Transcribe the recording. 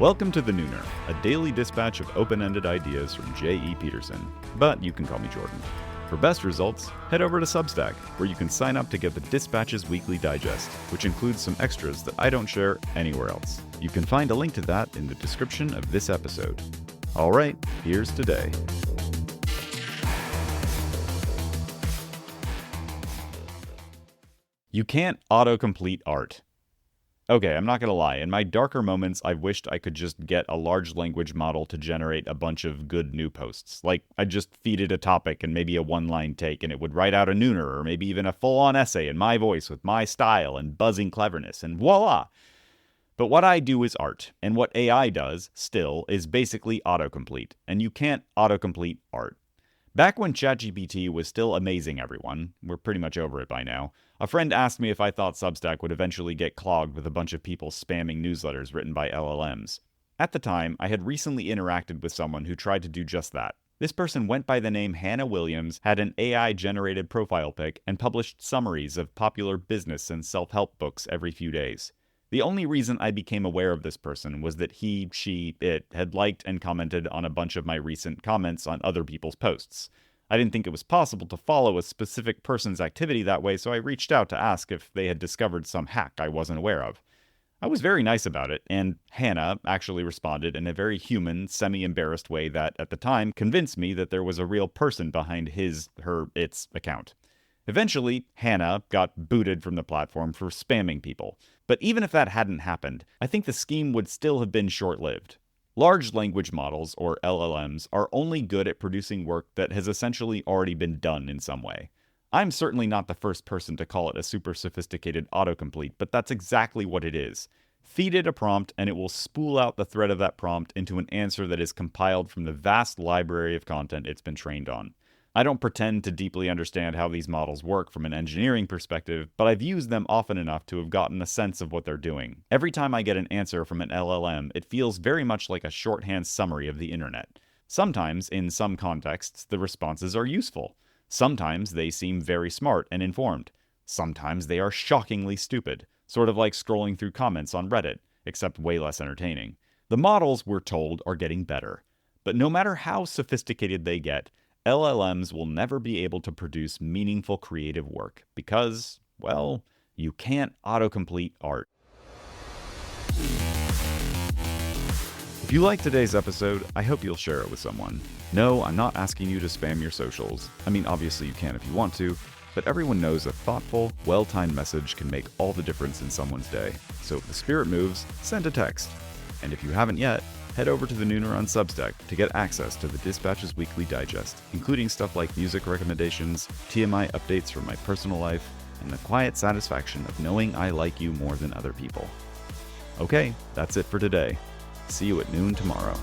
Welcome to The Nooner, a daily dispatch of open-ended ideas from J.E. Peterson, but you can call me Jordan. For best results, head over to Substack, where you can sign up to get the Dispatch's Weekly Digest, which includes some extras that I don't share anywhere else. You can find a link to that in the description of this episode. Alright, here's today. You can't autocomplete art. Okay, I'm not gonna lie, in my darker moments I've wished I could just get a large language model to generate a bunch of good new posts. Like, I'd just feed it a topic and maybe a one-line take and it would write out a nooner or maybe even a full-on essay in my voice with my style and buzzing cleverness, and voila! But what I do is art, and what AI does, still, is basically autocomplete, and you can't autocomplete art. Back when ChatGPT was still amazing everyone, we're pretty much over it by now, a friend asked me if I thought Substack would eventually get clogged with a bunch of people spamming newsletters written by LLMs. At the time, I had recently interacted with someone who tried to do just that. This person went by the name Hannah Williams, had an AI-generated profile pic, and published summaries of popular business and self-help books every few days. The only reason I became aware of this person was that he, she, it had liked and commented on a bunch of my recent comments on other people's posts. I didn't think it was possible to follow a specific person's activity that way, so I reached out to ask if they had discovered some hack I wasn't aware of. I was very nice about it, and Hannah actually responded in a very human, semi-embarrassed way that, at the time, convinced me that there was a real person behind his, her, its account. Eventually, Hannah got booted from the platform for spamming people. But even if that hadn't happened, I think the scheme would still have been short-lived. Large language models, or LLMs, are only good at producing work that has essentially already been done in some way. I'm certainly not the first person to call it a super sophisticated autocomplete, but that's exactly what it is. Feed it a prompt and it will spool out the thread of that prompt into an answer that is compiled from the vast library of content it's been trained on. I don't pretend to deeply understand how these models work from an engineering perspective, but I've used them often enough to have gotten a sense of what they're doing. Every time I get an answer from an LLM, it feels very much like a shorthand summary of the internet. Sometimes, in some contexts, the responses are useful. Sometimes they seem very smart and informed. Sometimes they are shockingly stupid, sort of like scrolling through comments on Reddit, except way less entertaining. The models, we're told, are getting better. But no matter how sophisticated they get, LLMs will never be able to produce meaningful creative work because, well, you can't autocomplete art. If you liked today's episode, I hope you'll share it with someone. No, I'm not asking you to spam your socials. I mean, obviously you can if you want to, but everyone knows a thoughtful, well-timed message can make all the difference in someone's day. So if the spirit moves, send a text. And if you haven't yet, head over to The Nooner on Substack to get access to the Dispatch's Weekly Digest, including stuff like music recommendations, TMI updates from my personal life, and the quiet satisfaction of knowing I like you more than other people. Okay, that's it for today. See you at noon tomorrow.